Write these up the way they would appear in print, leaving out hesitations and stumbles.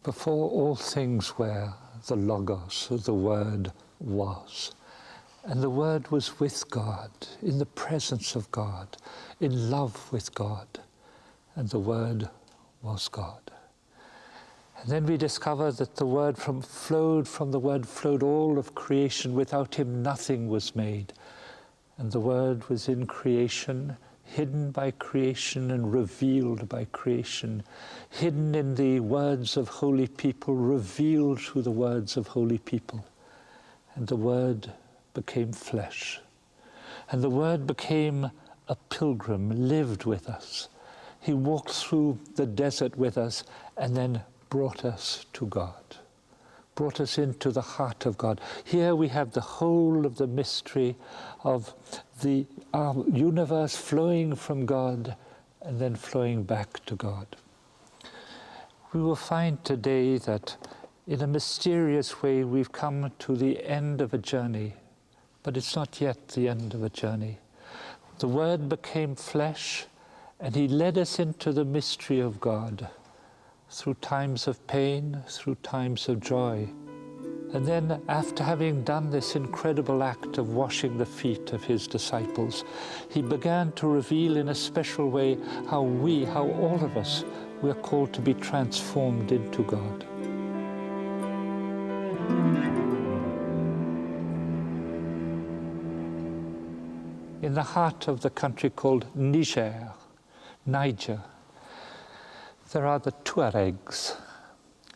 Before all things were, the Logos, the Word, was. And the Word was with God, in the presence of God, in love with God. And the Word was God. And then we discover that the Word flowed all of creation. Without him, nothing was made. And the Word was in creation, hidden by creation and revealed by creation, hidden in the words of holy people, revealed through the words of holy people. And the Word became flesh. And the Word became a pilgrim, lived with us. He walked through the desert with us and then brought us to God, brought us into the heart of God. Here we have the whole of the mystery of our universe flowing from God and then flowing back to God. We will find today that in a mysterious way we've come to the end of a journey, but it's not yet the end of a journey. The Word became flesh and he led us into the mystery of God through times of pain, through times of joy. And then after having done this incredible act of washing the feet of his disciples, he began to reveal in a special way how all of us, we're called to be transformed into God. In the heart of the country called Niger, there are the Tuaregs.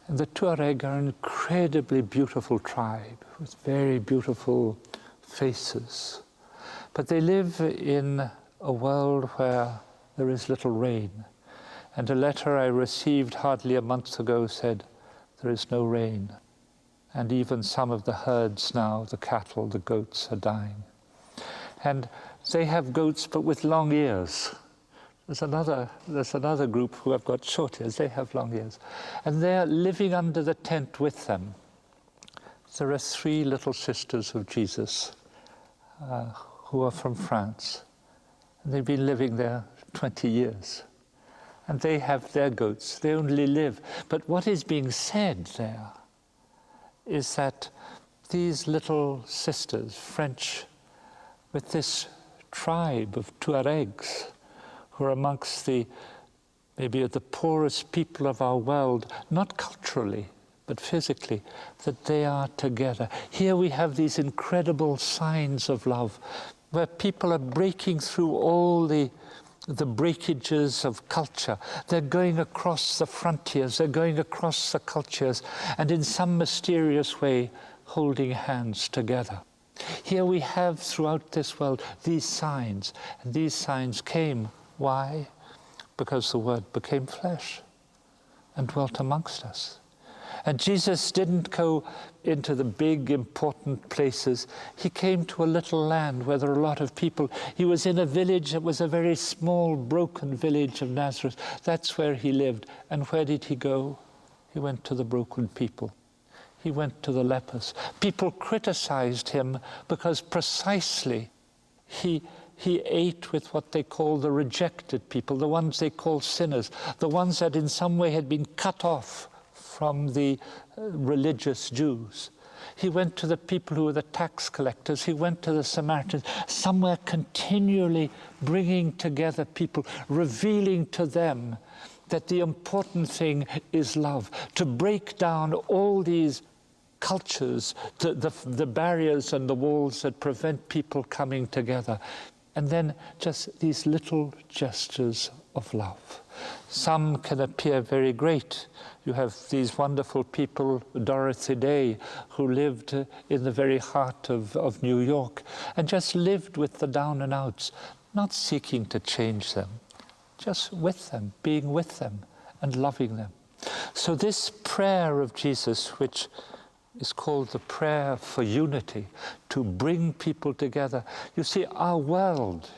And the Tuareg are an incredibly beautiful tribe with very beautiful faces. But they live in a world where there is little rain. And a letter I received hardly a month ago said, there is no rain. And even some of the herds now, the cattle, the goats, are dying. And they have goats but with long ears. There's another group who have got short ears. They have long ears. And they're living under the tent with them. There are 3 little sisters of Jesus who are from France. And they've been living there 20 years. And they have their goats. They only live. But what is being said there is that these little sisters, French, with this tribe of Tuaregs, who are amongst maybe the poorest people of our world, not culturally, but physically, that they are together. Here we have these incredible signs of love, where people are breaking through all the breakages of culture. They're going across the frontiers, they're going across the cultures, and in some mysterious way, holding hands together. Here we have throughout this world these signs, and these signs came. Why? Because the Word became flesh and dwelt amongst us. And Jesus didn't go into the big, important places. He came to a little land where there are a lot of people. He was in a village that was a very small, broken village of Nazareth. That's where he lived. And where did he go? He went to the broken people. He went to the lepers. People criticized him because precisely he ate with what they call the rejected people, the ones they call sinners, the ones that in some way had been cut off from the religious Jews. He went to the people who were the tax collectors. He went to the Samaritans, somewhere continually bringing together people, revealing to them that the important thing is love, to break down all these cultures, the barriers and the walls that prevent people coming together. And then just these little gestures of love. Some can appear very great. You have these wonderful people, Dorothy Day, who lived in the very heart of New York and just lived with the down and outs, not seeking to change them, just with them, being with them and loving them. So this prayer of Jesus, which is called the prayer for unity, to bring people together. You see, our world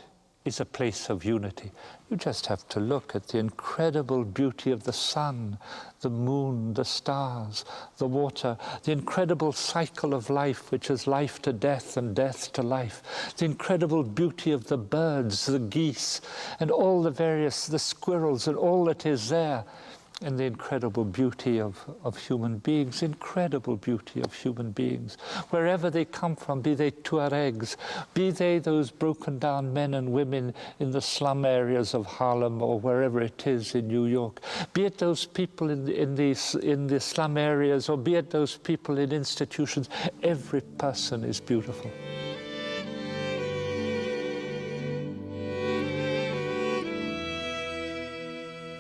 is a place of unity. You just have to look at the incredible beauty of the sun, the moon, the stars, the water, the incredible cycle of life, which is life to death and death to life, the incredible beauty of the birds, the geese, and all the squirrels and all that is there. and the incredible beauty of human beings, incredible beauty of human beings, wherever they come from, be they Tuaregs, be they those broken down men and women in the slum areas of Harlem or wherever it is in New York, be it those people in the slum areas, or be it those people in institutions, every person is beautiful.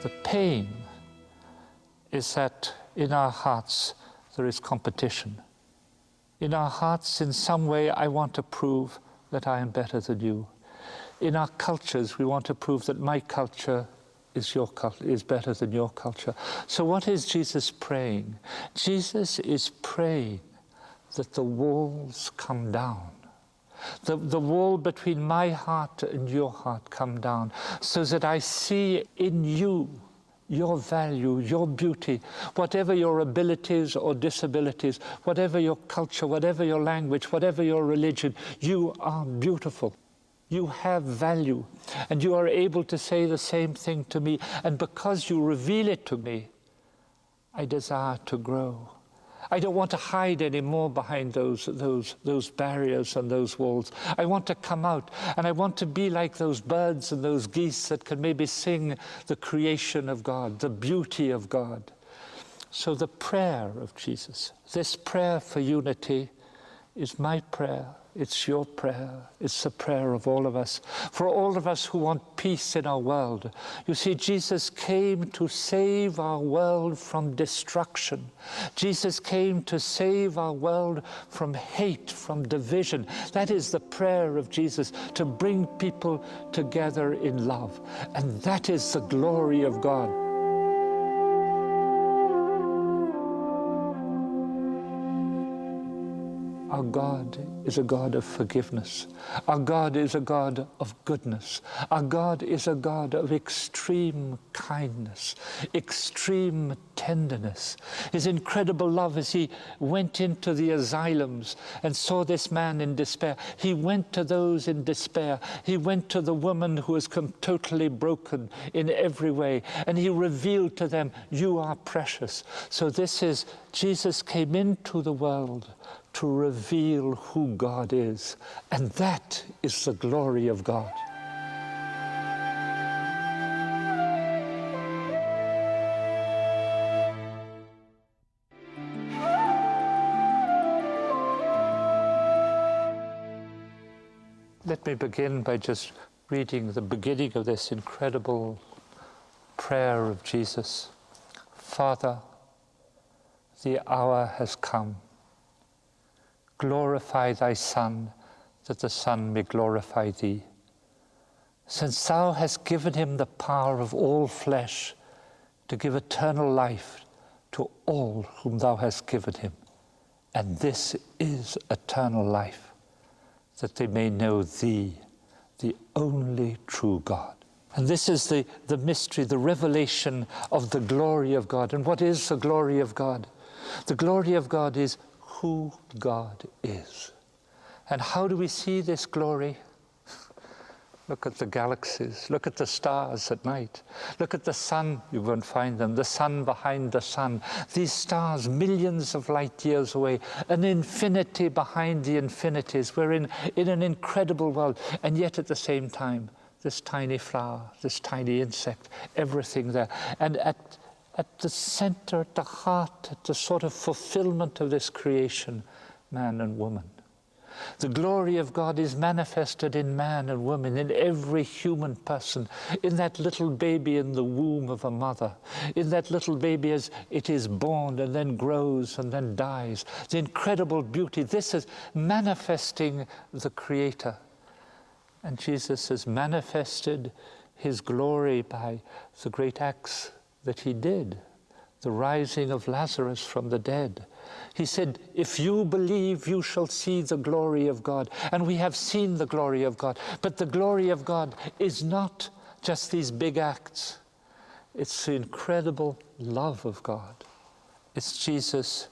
The pain is that in our hearts there is competition. In our hearts, in some way, I want to prove that I am better than you. In our cultures, we want to prove that my culture is better than your culture. So what is Jesus praying? Jesus is praying that the walls come down. The wall between my heart and your heart come down, so that I see in you your value, your beauty, whatever your abilities or disabilities, whatever your culture, whatever your language, whatever your religion, you are beautiful. You have value, and you are able to say the same thing to me. And because you reveal it to me, I desire to grow. I don't want to hide anymore behind those barriers and those walls. I want to come out, and I want to be like those birds and those geese that can maybe sing the creation of God, the beauty of God. So the prayer of Jesus, this prayer for unity, is my prayer. It's your prayer. It's the prayer of all of us. For all of us who want peace in our world. You see, Jesus came to save our world from destruction. Jesus came to save our world from hate, from division. That is the prayer of Jesus, to bring people together in love. And that is the glory of God. Our God is a God of forgiveness. Our God is a God of goodness. Our God is a God of extreme kindness, extreme tenderness. His incredible love as he went into the asylums and saw this man in despair. He went to those in despair. He went to the woman who was totally broken in every way, and he revealed to them, you are precious. So Jesus came into the world to reveal who God is. And that is the glory of God. Let me begin by just reading the beginning of this incredible prayer of Jesus. Father, the hour has come. Glorify thy Son, that the Son may glorify thee. Since thou hast given him the power of all flesh to give eternal life to all whom thou hast given him. And this is eternal life, that they may know thee, the only true God. And this is the mystery, the revelation of the glory of God. And what is the glory of God? The glory of God is who God is. And how do we see this glory? Look at the galaxies. Look at the stars at night. Look at the sun. You won't find them. The sun behind the sun. These stars, millions of light years away. An infinity behind the infinities. We're in an incredible world. And yet at the same time, this tiny flower, this tiny insect, everything there. And at the center, at the heart, at the sort of fulfillment of this creation, man and woman. The glory of God is manifested in man and woman, in every human person, in that little baby in the womb of a mother, in that little baby as it is born and then grows and then dies. The incredible beauty. This is manifesting the Creator. And Jesus has manifested his glory by the great acts that he did, the rising of Lazarus from the dead. He said, if you believe, you shall see the glory of God. And we have seen the glory of God. But the glory of God is not just these big acts. It's the incredible love of God. It's Jesus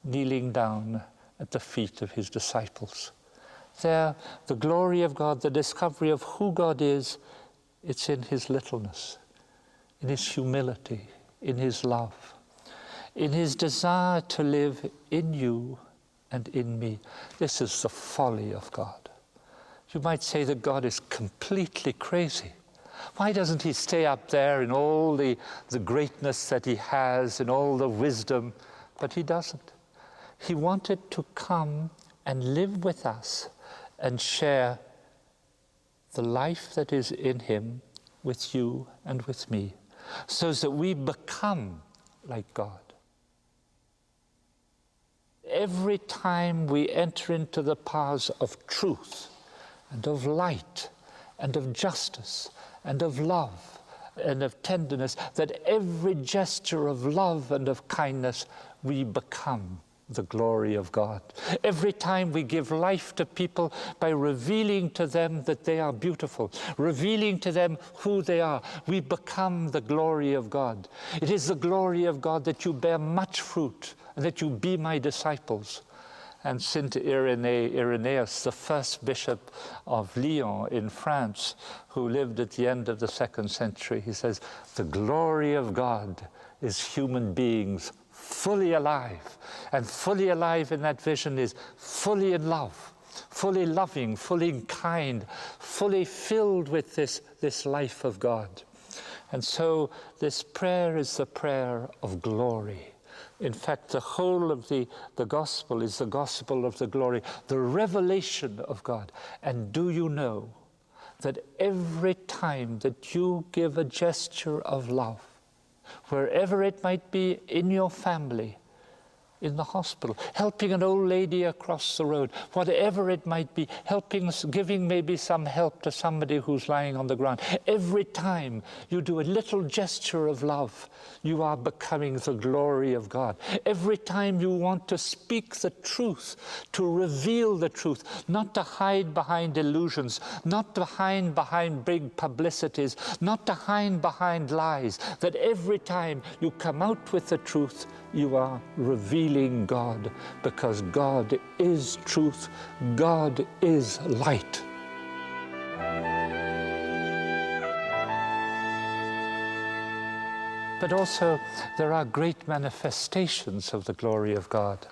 kneeling down at the feet of his disciples. There, the glory of God, the discovery of who God is, it's in his littleness, in his humility, in his love, in his desire to live in you and in me. This is the folly of God. You might say that God is completely crazy. Why doesn't he stay up there in all the greatness that he has and all the wisdom? But he doesn't. He wanted to come and live with us and share the life that is in him with you and with me, so that we become like God. Every time we enter into the paths of truth and of light and of justice and of love and of tenderness, that every gesture of love and of kindness, we become the glory of God. Every time we give life to people by revealing to them that they are beautiful, revealing to them who they are, we become the glory of God. It is the glory of God that you bear much fruit and that you be my disciples. And Saint Irenaeus, the first bishop of Lyon in France, who lived at the end of the 2nd century, he says, the glory of God is human beings fully alive. And fully alive in that vision is fully in love, fully loving, fully kind, fully filled with this life of God. And so this prayer is the prayer of glory. In fact, the whole of the gospel is the gospel of the glory, the revelation of God. And do you know that every time that you give a gesture of love, wherever it might be, in your family, in the hospital, helping an old lady across the road, whatever it might be, giving maybe some help to somebody who's lying on the ground. Every time you do a little gesture of love, you are becoming the glory of God. Every time you want to speak the truth, to reveal the truth, not to hide behind illusions, not to hide behind big publicities, not to hide behind lies, that every time you come out with the truth, you are revealing God, because God is truth, God is light. But also there are great manifestations of the glory of God.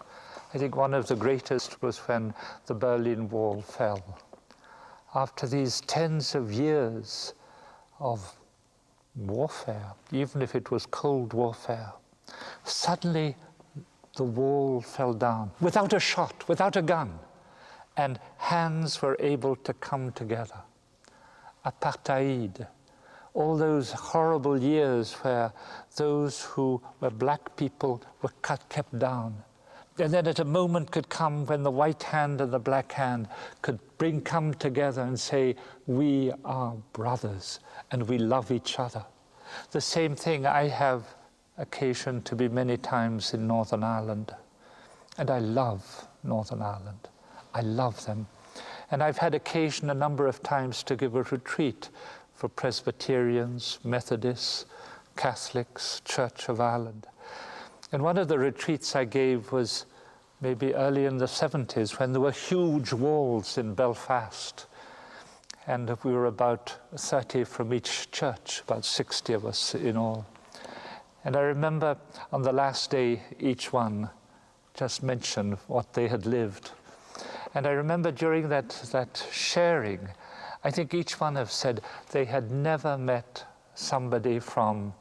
I think one of the greatest was when the Berlin Wall fell. After these tens of years of warfare, even if it was cold warfare, suddenly the wall fell down without a shot, without a gun, and hands were able to come together. Apartheid, all those horrible years where those who were black people were kept down. And then at a moment could come when the white hand and the black hand could come together and say, we are brothers and we love each other. The same thing, I have occasion to be many times in Northern Ireland. And I love Northern Ireland. I love them. And I've had occasion a number of times to give a retreat for Presbyterians, Methodists, Catholics, Church of Ireland. And one of the retreats I gave was maybe early in the 70s, when there were huge walls in Belfast. And we were about 30 from each church, about 60 of us in all. And I remember on the last day, each one just mentioned what they had lived. And I remember during that sharing, I think each one have said they had never met somebody from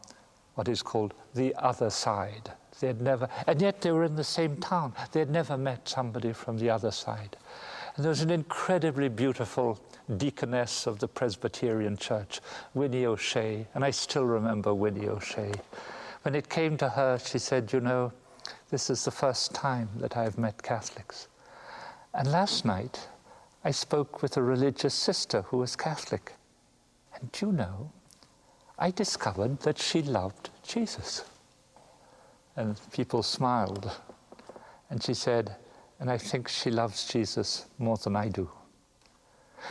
what is called the other side. They had never, and yet they were in the same town. They had never met somebody from the other side. And there was an incredibly beautiful deaconess of the Presbyterian Church, Winnie O'Shea, and I still remember Winnie O'Shea. When it came to her, she said, you know, this is the first time that I've met Catholics. And last night, I spoke with a religious sister who was Catholic. And you know, I discovered that she loved Jesus. And people smiled. And she said, and I think she loves Jesus more than I do.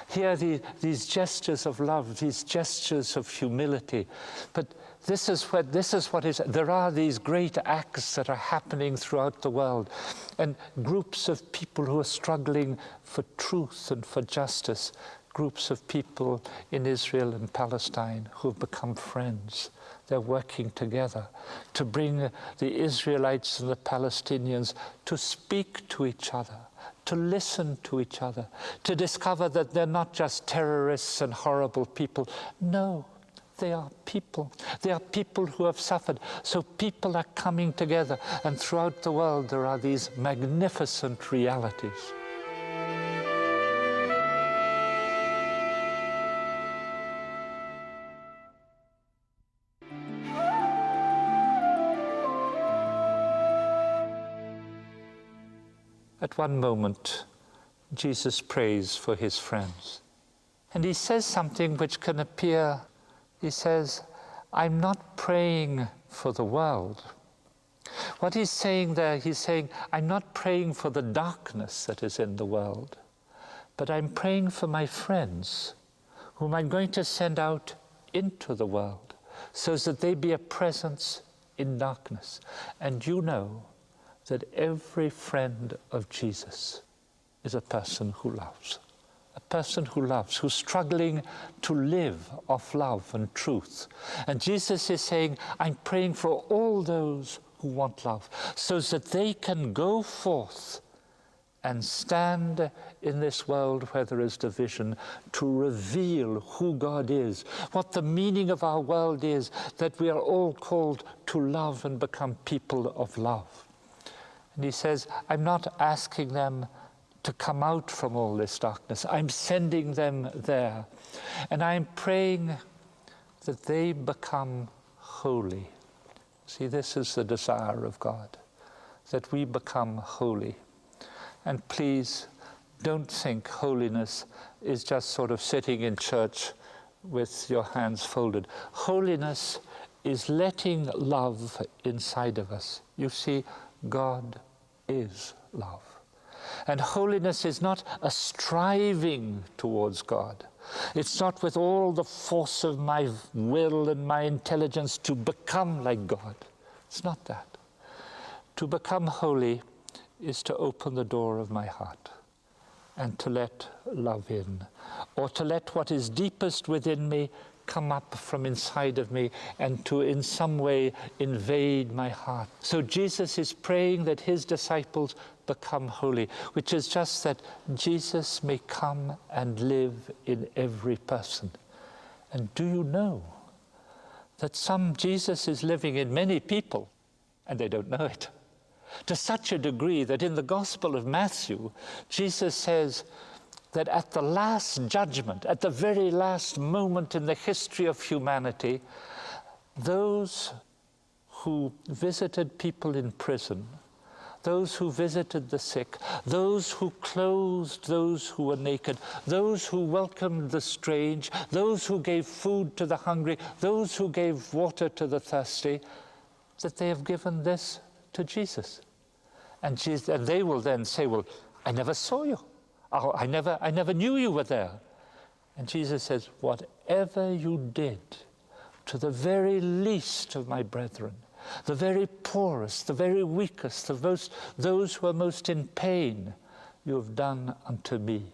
Here these gestures of love, these gestures of humility. But this is what is, there are these great acts that are happening throughout the world, and groups of people who are struggling for truth and for justice groups of people in Israel and Palestine who have become friends. They're working together to bring the Israelites and the Palestinians to speak to each other, to listen to each other, to discover that they're not just terrorists and horrible people. No, they are people. They are people who have suffered. So people are coming together, and throughout the world there are these magnificent realities. At one moment, Jesus prays for his friends. And he says something which can appear, he says, I'm not praying for the world. What he's saying there, he's saying, I'm not praying for the darkness that is in the world, but I'm praying for my friends, whom I'm going to send out into the world, so that they be a presence in darkness. And you know that every friend of Jesus is a person who loves. A person who loves, who's struggling to live off love and truth. And Jesus is saying, I'm praying for all those who want love, so that they can go forth and stand in this world where there is division to reveal who God is, what the meaning of our world is, that we are all called to love and become people of love. And he says, I'm not asking them to come out from all this darkness. I'm sending them there. And I'm praying that they become holy. See, this is the desire of God, that we become holy. And please, don't think holiness is just sort of sitting in church with your hands folded. Holiness is letting love inside of us. You see, God is love. And holiness is not a striving towards God. It's not with all the force of my will and my intelligence to become like God. It's not that. To become holy is to open the door of my heart and to let love in, or to let what is deepest within me come up from inside of me and to in some way invade my heart. So Jesus is praying that his disciples become holy, which is just that Jesus may come and live in every person. And do you know that Jesus is living in many people and they don't know it? To such a degree that in the Gospel of Matthew, Jesus says that at the last judgment, at the very last moment in the history of humanity, those who visited people in prison, those who visited the sick, those who clothed those who were naked, those who welcomed the strange, those who gave food to the hungry, those who gave water to the thirsty, that they have given this to Jesus. And they will then say, well, I never saw you. Oh, I never knew you were there. And Jesus says, whatever you did to the very least of my brethren, the very poorest, the very weakest, those who are most in pain, you have done unto me.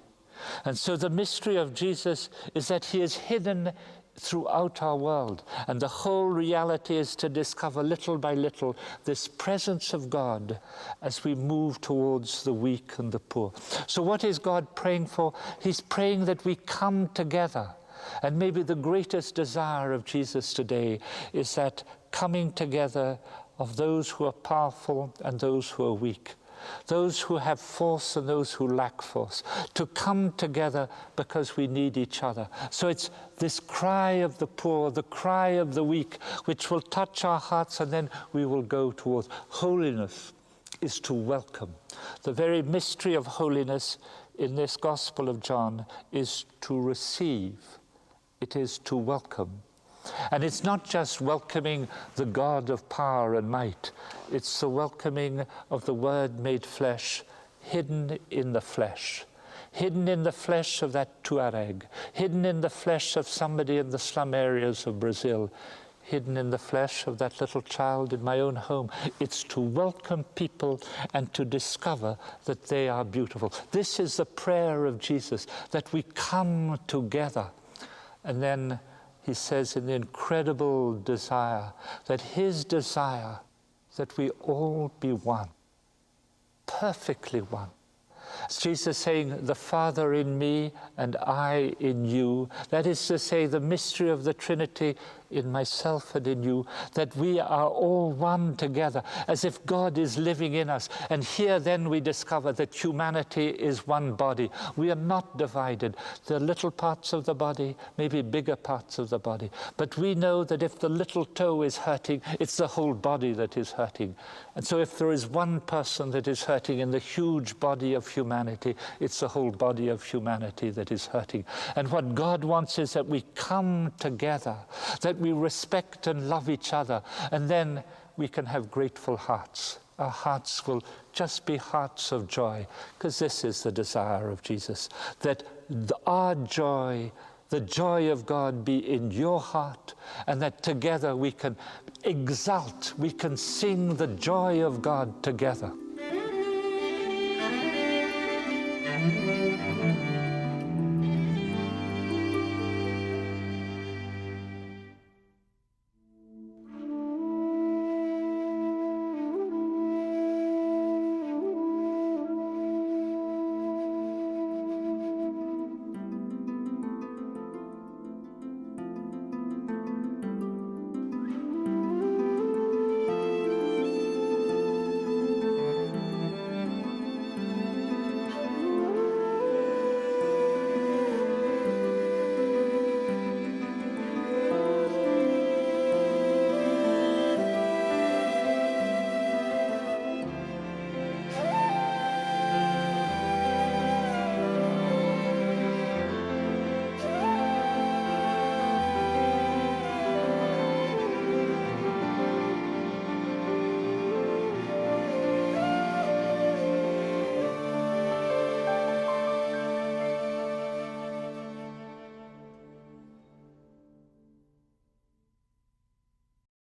And so the mystery of Jesus is that he is hidden throughout our world. And the whole reality is to discover little by little this presence of God as we move towards the weak and the poor. So what is God praying for? He's praying that we come together. And maybe the greatest desire of Jesus today is that coming together of those who are powerful and those who are weak, those who have force and those who lack force, to come together because we need each other. So it's this cry of the poor, the cry of the weak, which will touch our hearts, and then we will go towards holiness is to welcome. The very mystery of holiness in this Gospel of John is to receive. It is to welcome. And it's not just welcoming the God of power and might. It's the welcoming of the Word made flesh, hidden in the flesh. Hidden in the flesh of that Tuareg. Hidden in the flesh of somebody in the slum areas of Brazil. hidden in the flesh of that little child in my own home. It's to welcome people and to discover that they are beautiful. This is the prayer of Jesus, that we come together. And then he says in the incredible desire, that his desire, that we all be one, perfectly one. Jesus saying, the Father in me and I in you. That is to say, the mystery of the Trinity in myself and in you, that we are all one together, as if God is living in us. And here then we discover that humanity is one body. We are not divided. There are little parts of the body, maybe bigger parts of the body. But we know that if the little toe is hurting, it's the whole body that is hurting. And so if there is one person that is hurting in the huge body of humanity, it's the whole body of humanity that is hurting. And what God wants is that we come together, that we respect and love each other, and then we can have grateful hearts. Our hearts will just be hearts of joy, because this is the desire of Jesus, that our joy, the joy of God, be in your heart, and that together we can exult, we can sing the joy of God together.